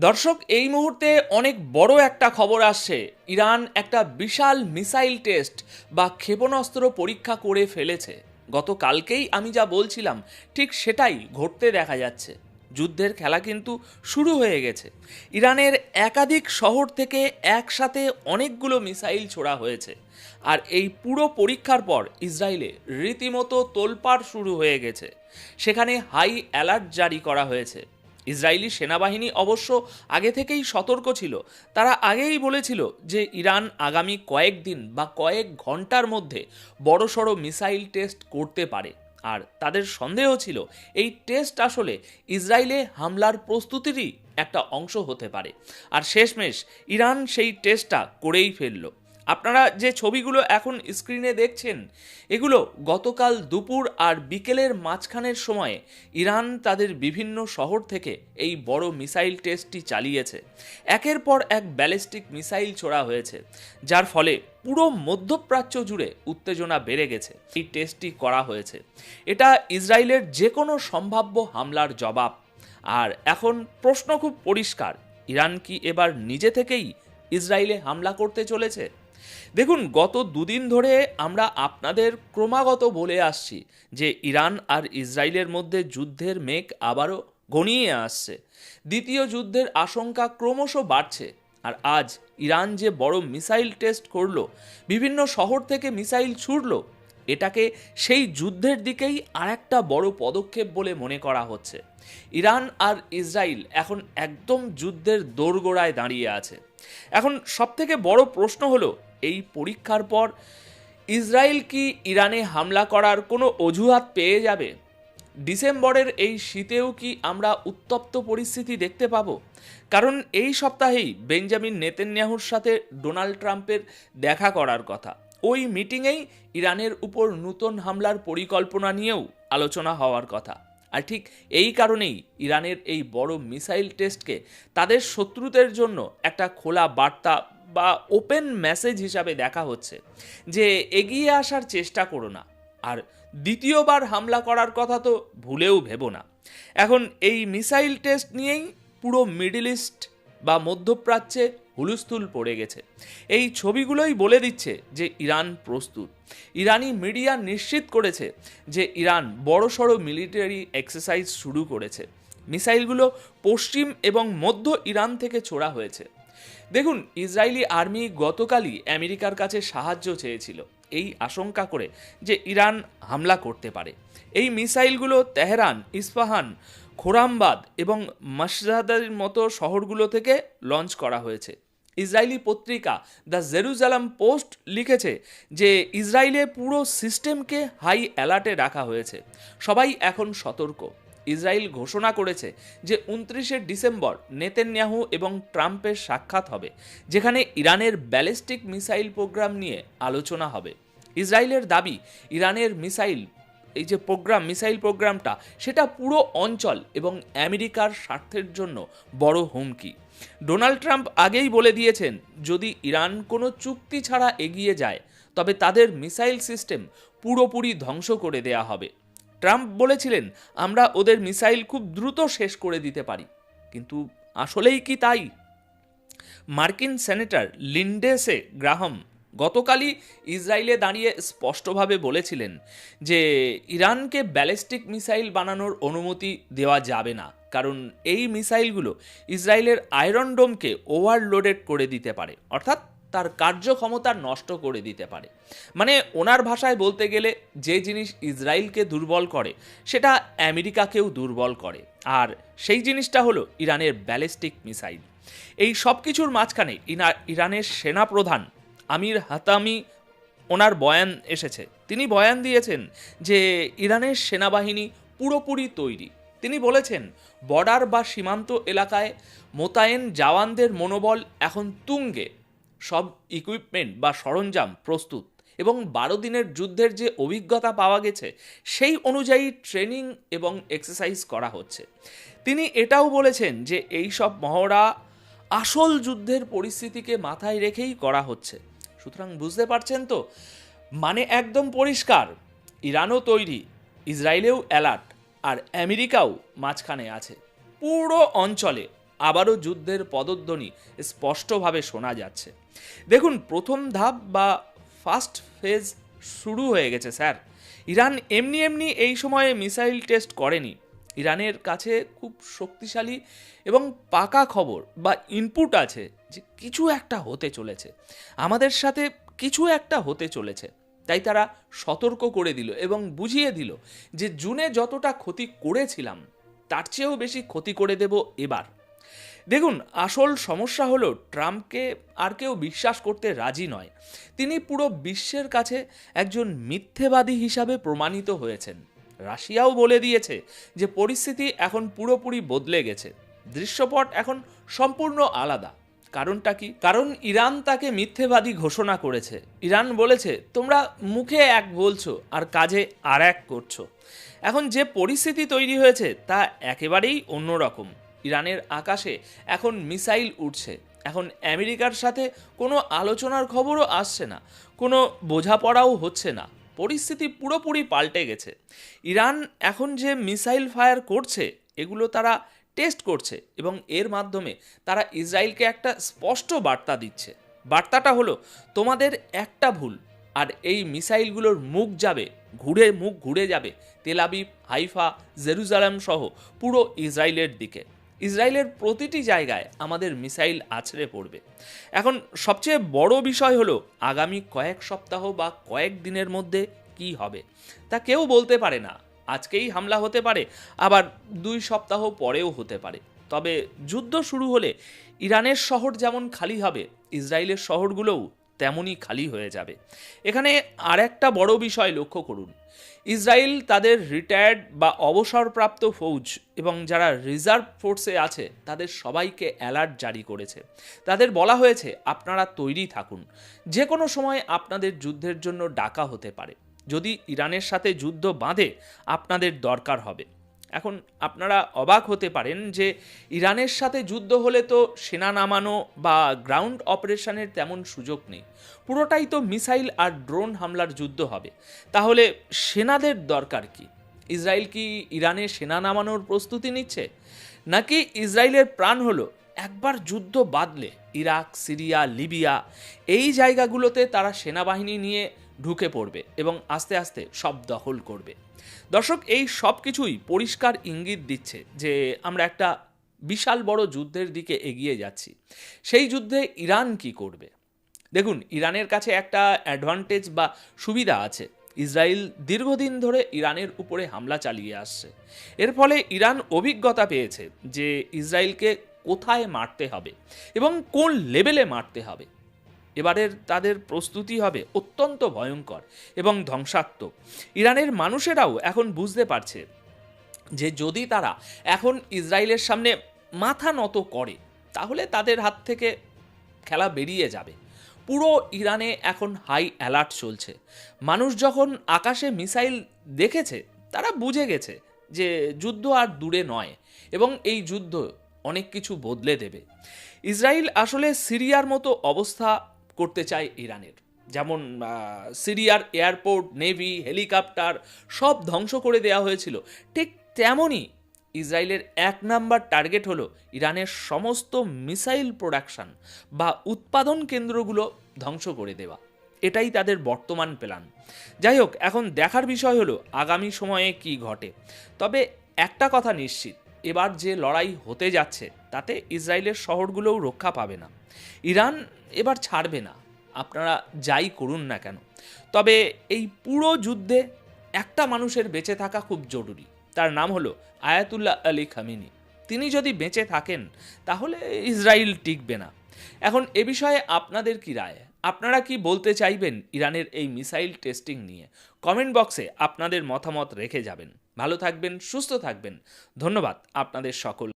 দর্শক, এই মুহূর্তে অনেক বড় একটা খবর আসছে। ইরান একটা বিশাল মিসাইল টেস্ট বা ক্ষেপণাস্ত্র পরীক্ষা করে ফেলেছে। গতকালকেই আমি যা বলছিলাম ঠিক সেটাই ঘটতে দেখা যাচ্ছে। যুদ্ধের খেলা কিন্তু শুরু হয়ে গেছে। ইরানের একাধিক শহর থেকে একসাথে অনেকগুলো মিসাইল ছোড়া হয়েছে। আর এই পুরো পরীক্ষার পর ইসরায়েলে রীতিমতো তোলপাড় শুরু হয়ে গেছে। সেখানে হাই অ্যালার্ট জারি করা হয়েছে। ইসরায়েলি সেনাবাহিনী অবশ্য আগে থেকেই সতর্ক ছিল। তারা আগেই বলেছিল যে ইরান আগামী কয়েকদিন বা কয়েক ঘন্টার মধ্যে বড়সড় মিসাইল টেস্ট করতে পারে। আর তাদের সন্দেহ ছিল এই টেস্ট আসলে ইসরায়েলে হামলার প্রস্তুতিরই একটা অংশ হতে পারে। আর শেষমেশ ইরান সেই টেস্টটা করেই ফেলল। আপনারা যে ছবিগুলো এখন স্ক্রিনে দেখছেন, এগুলো গতকাল দুপুর আর বিকেলের মাঝখানের সময়ে ইরান তাদের বিভিন্ন শহর থেকে এই বড় মিসাইল টেস্টটি চালিয়েছে। একের পর এক ব্যালিস্টিক মিসাইল ছোড়া হয়েছে, যার ফলে পুরো মধ্যপ্রাচ্য জুড়ে উত্তেজনা বেড়ে গেছে। এই টেস্টটি করা হয়েছে, এটা ইসরায়েলের যে কোনো সম্ভাব্য হামলার জবাব। আর এখন প্রশ্ন খুব পরিষ্কার, ইরান কি এবার নিজে থেকেই ইসরায়েলে হামলা করতে চলেছে? দেখুন, গত দুদিন ধরে আমরা আপনাদের ক্রমাগত বলে আসছি যে ইরান আর ইসরায়েলের মধ্যে যুদ্ধের মেঘ আবারও ঘনিয়ে আসছে। দ্বিতীয় যুদ্ধের আশঙ্কা ক্রমশ বাড়ছে। আর আজ ইরান যে বড় মিসাইল টেস্ট করলো, বিভিন্ন শহর থেকে মিসাইল ছুড়লো, এটাকে সেই যুদ্ধের দিকেই আরেকটা বড় পদক্ষেপ বলে মনে করা হচ্ছে। ইরান আর ইসরায়েল এখন একদম যুদ্ধের দোরগোড়ায় দাঁড়িয়ে আছে। এখন সবথেকে বড় প্রশ্ন হলো, এই পরীক্ষার পর ইসরায়েল কি ইরানে হামলা করার কোনো অজুহাত পেয়ে যাবে? ডিসেম্বরের এই শীতেও কি আমরা উত্তপ্ত পরিস্থিতি দেখতে পাবো? কারণ এই সপ্তাহেই বেঞ্জামিন নেতানিয়াহুর সাথে ডোনাল্ড ট্রাম্পের দেখা করার কথা। ওই মিটিংয়েই ইরানের উপর নতুন হামলার পরিকল্পনা নিয়েও আলোচনা হওয়ার কথা। আর ঠিক এই কারণেই ইরানের এই বড় মিসাইল টেস্টকে তাদের শত্রুদের জন্য একটা খোলা বার্তা বা ওপেন মেসেজ হিসাবে দেখা হচ্ছে যে এগিয়ে আসার চেষ্টা করো না, আর দ্বিতীয়বার হামলা করার কথা তো ভুলেও ভেবো না। এখন এই মিসাইল টেস্ট নিয়েই পুরো মিডল ইস্ট বা মধ্যপ্রাচ্যে হুলস্থুল পড়ে গেছে। এই ছবিগুলোই বলে দিচ্ছে যে ইরান প্রস্তুত। ইরানি মিডিয়া নিশ্চিত করেছে যে ইরান বড়সড় মিলিটারি এক্সারসাইজ শুরু করেছে। মিসাইলগুলো পশ্চিম এবং মধ্য ইরান থেকে ছোড়া হয়েছে। দেখুন, ইসরায়েলি আর্মি গতকালই আমেরিকার কাছে সাহায্য চেয়েছিল এই আশঙ্কা করে যে ইরান হামলা করতে পারে। এই মিসাইলগুলো তেহরান, ইস্পাহান, খোরামবাদ এবং মাসজাদের মতো শহরগুলো থেকে লঞ্চ করা হয়েছে। ইসরায়েলি পত্রিকা দ্য জেরুজালেম পোস্ট লিখেছে যে ইসরায়েলে পুরো সিস্টেমকে হাই অ্যালার্টে রাখা হয়েছে। সবাই এখন সতর্ক। ইসরায়েল ঘোষণা করেছে যে 29শে ডিসেম্বর নেতানিয়াহু এবং ট্রাম্পের সাক্ষাৎ হবে, যেখানে ইরানের ব্যালিস্টিক মিসাইল প্রোগ্রাম নিয়ে আলোচনা হবে। ইসরায়েলের দাবি, ইরানের মিসাইল প্রোগ্রামটা সেটা পুরো অঞ্চল এবং আমেরিকার স্বার্থের জন্য বড় হুমকি। ডোনাল্ড ট্রাম্প আগেই বলে দিয়েছেন, যদি ইরান কোনো চুক্তি ছাড়া এগিয়ে যায় তবে তাদের মিসাইল সিস্টেম পুরোপুরি ধ্বংস করে দেয়া হবে। ট্রাম্প বলেছিলেন, আমরা ওদের মিসাইল খুব দ্রুত শেষ করে দিতে পারি। কিন্তু আসলেই কি তাই? মার্কিন সেনেটর লিন্ডসে গ্রাহাম গতকালই ইসরায়েলে দাঁড়িয়ে স্পষ্টভাবে বলেছিলেন যে ইরানকে ব্যালিস্টিক মিসাইল বানানোর অনুমতি দেওয়া যাবে না, কারণ এই মিসাইলগুলো ইসরায়েলের আয়রন ডোমকে ওভারলোডেড করে দিতে পারে, অর্থাৎ তার কার্যক্ষমতা নষ্ট করে দিতে পারে। মানে ওনার ভাষায় বলতে গেলে, যে জিনিস ইসরায়েলকে দুর্বল করে সেটা আমেরিকাকেও দুর্বল করে, আর সেই জিনিসটা হলো ইরানের ব্যালিস্টিক মিসাইল। এই সব কিছুর মাঝখানে ইরানের সেনাপ্রধান আমির হাতামি, ওনার বয়ান এসেছে। তিনি বয়ান দিয়েছেন যে ইরানের সেনাবাহিনী পুরোপুরি তৈরি। তিনি বলেছেন, বর্ডার বা সীমান্ত এলাকায় মোতায়েন জওয়ানদের মনোবল এখন তুঙ্গে, সব ইকুইপমেন্ট বা সরঞ্জাম প্রস্তুত, এবং 12 দিনের যুদ্ধের যে অভিজ্ঞতা পাওয়া গেছে সেই অনুযায়ী ট্রেনিং এবং এক্সারসাইজ করা হচ্ছে। তিনি এটাও বলেছেন যে এই সব মহড়া আসল যুদ্ধের পরিস্থিতিকে মাথায় রেখেই করা হচ্ছে। সুতরাং বুঝতে পারছেন তো, মানে একদম পরিষ্কার, ইরানও তৈরি, ইসরায়েলেও অ্যালার্ট, আর আমেরিকাও মাঝখানে আছে। পুরো অঞ্চলে আবারও যুদ্ধের পদধ্বনি স্পষ্টভাবে শোনা যাচ্ছে। দেখুন, প্রথম ধাপ বা ফার্স্ট ফেজ শুরু হয়ে গেছে স্যার। ইরান এমনি এমনি এই সময়ে মিসাইল টেস্ট করেনি। ইরানের কাছে খুব শক্তিশালী এবং পাকা খবর বা ইনপুট আছে যে কিছু একটা হতে চলেছে, আমাদের সাথে কিছু একটা হতে চলেছে। তাই তারা সতর্ক করে দিল এবং বুঝিয়ে দিল যে জুনে যতটা ক্ষতি করেছিলাম তার চেয়েও বেশি ক্ষতি করে দেব এবার। দেখুন, আসল সমস্যা হলো ট্রাম্পকে আর কেউ বিশ্বাস করতে রাজি নয়। তিনি পুরো বিশ্বের কাছে একজন মিথ্যেবাদী হিসাবে প্রমাণিত হয়েছেন। রাশিয়াও বলে দিয়েছে যে পরিস্থিতি এখন পুরোপুরি বদলে গেছে, দৃশ্যপট এখন সম্পূর্ণ আলাদা। কারণটা কি? কারণ ইরান তাকে মিথ্যেবাদী ঘোষণা করেছে। ইরান বলেছে, তোমরা মুখে এক বলছো আর কাজে আর এক করছো। এখন যে পরিস্থিতি তৈরি হয়েছে তা একেবারেই অন্যরকম। ইরানের আকাশে এখন মিসাইল উঠছে। এখন আমেরিকার সাথে কোনো আলোচনার খবরও আসছে না, কোনো বোঝাপড়াও হচ্ছে না। পরিস্থিতি পুরোপুরি পাল্টে গেছে। ইরান এখন যে মিসাইল ফায়ার করছে এগুলো তারা টেস্ট করছে এবং এর মাধ্যমে তারা ইসরায়েলকে একটা স্পষ্ট বার্তা দিচ্ছে। বার্তাটা হলো, তোমাদের একটা ভুল আর এই মিসাইলগুলোর মুখ ঘুরে যাবে তেল আবিব, হাইফা, জেরুজালেম সহ পুরো ইসরায়েলের দিকে। ইসরায়েলের প্রতিটি জায়গায় আমাদের মিসাইল আছড়ে পড়বে। এখন সবচেয়ে বড় বিষয় হলো আগামী কয়েক সপ্তাহ বা কয়েক দিনের মধ্যে কি হবে তা কেউ বলতে পারে না। আজকেই হামলা হতে পারে, আবার 2 সপ্তাহ পরেও হতে পারে। তবে যুদ্ধ শুরু হলে ইরানের শহর যেমন খালি হবে, ইসরায়েলের শহরগুলোও তেমনই খালি হয়ে যাবে। এখানে আর একটা বড় বিষয় লক্ষ্য করুন, ইসরায়েল তাদের রিটায়ার্ড বা অবসরপ্রাপ্ত ফৌজ এবং যারা রিজার্ভ ফোর্সে আছে তাদের সবাইকে অ্যালার্ট জারি করেছে। তাদের বলা হয়েছে, আপনারা তৈরি থাকুন, যে কোনো সময় আপনাদের যুদ্ধের জন্য ডাকা হতে পারে। যদি ইরানের সাথে যুদ্ধ বাঁধে আপনাদের দরকার হবে। এখন আপনারা অবাক হতে পারেন যে ইরানের সাথে যুদ্ধ হলে তো সেনা নামানো বা গ্রাউন্ড অপারেশনের তেমন সুযোগ নেই, পুরোটাই তো মিসাইল আর ড্রোন হামলার যুদ্ধ হবে। তাহলে সেনাদের দরকার কি? ইসরায়েল কি ইরানে সেনা নামানোর প্রস্তুতি নিচ্ছে? নাকি ইসরায়েলের প্রাণ হলো একবার যুদ্ধ বাঁধলে ইরাক, সিরিয়া, লিবিয়া এই জায়গাগুলোতে তারা সেনাবাহিনী নিয়ে ঢুকে পড়বে এবং আস্তে আস্তে সব দখল করবে? দর্শক, এই সব কিছুই পরিষ্কার ইঙ্গিত দিচ্ছে যে আমরা একটা বিশাল বড় যুদ্ধের দিকে এগিয়ে যাচ্ছি। সেই যুদ্ধে ইরান কি করবে? দেখুন, ইরানের কাছে একটা অ্যাডভান্টেজ বা সুবিধা আছে। ইসরায়েল দীর্ঘদিন ধরে ইরানের উপরে হামলা চালিয়ে আসছে। এর ফলে ইরান অভিজ্ঞতা পেয়েছে যে ইসরায়েলকে কোথায় মারতে হবে এবং কোন লেভেলে মারতে হবে। এবারের তাদের প্রস্তুতি হবে অত্যন্ত ভয়ঙ্কর এবং ধ্বংসাত্মক। ইরানের মানুষেরাও এখন বুঝতে পারছে যে যদি তারা এখন ইসরায়েলের সামনে মাথা নত করে তাহলে তাদের হাত থেকে খেলা বেরিয়ে যাবে। পুরো ইরানে এখন হাই অ্যালার্ট চলছে। মানুষ যখন আকাশে মিসাইল দেখেছে তারা বুঝে গেছে যে যুদ্ধ আর দূরে নয় এবং এই যুদ্ধ অনেক কিছু বদলে দেবে। ইসরায়েল আসলে সিরিয়ার মতো অবস্থা করতে চায় ইরানের। যেমন সিরিয়ার এয়ারপোর্ট, নেভি, হেলিকপ্টার সব ধ্বংস করে দেওয়া হয়েছিল, ঠিক তেমনই ইসরায়েলের 1 নাম্বার টার্গেট হলো ইরানের সমস্ত মিসাইল প্রোডাকশন বা উৎপাদন কেন্দ্রগুলো ধ্বংস করে দেওয়া। এটাই তাদের বর্তমান প্ল্যান। যাই হোক, এখন দেখার বিষয় হলো আগামী সময়ে কি ঘটে। তবে একটা কথা নিশ্চিত, এবার যে লড়াই হতে যাচ্ছে তাতে ইসরায়েলের শহরগুলোও রক্ষা পাবে না। ইরান এবার ছাড়বে না, আপনারা যাই করুন না কেন। তবে এই পুরো যুদ্ধে একটা মানুষের বেঁচে থাকা খুব জরুরি। তার নাম হলো আয়াতুল্লাহ আলী খামেনি। তিনি যদি বেঁচে থাকেন তাহলে ইসরায়েল টিকবে না। এখন এ বিষয়ে আপনাদের কি রায়? আপনারা কি বলতে চাইবেন ইরানের এই মিসাইল টেস্টিং নিয়ে? কমেন্ট বক্সে আপনাদের মতামত রেখে যাবেন। ভালো থাকবেন, সুস্থ থাকবেন। ধন্যবাদ আপনাদের সকল।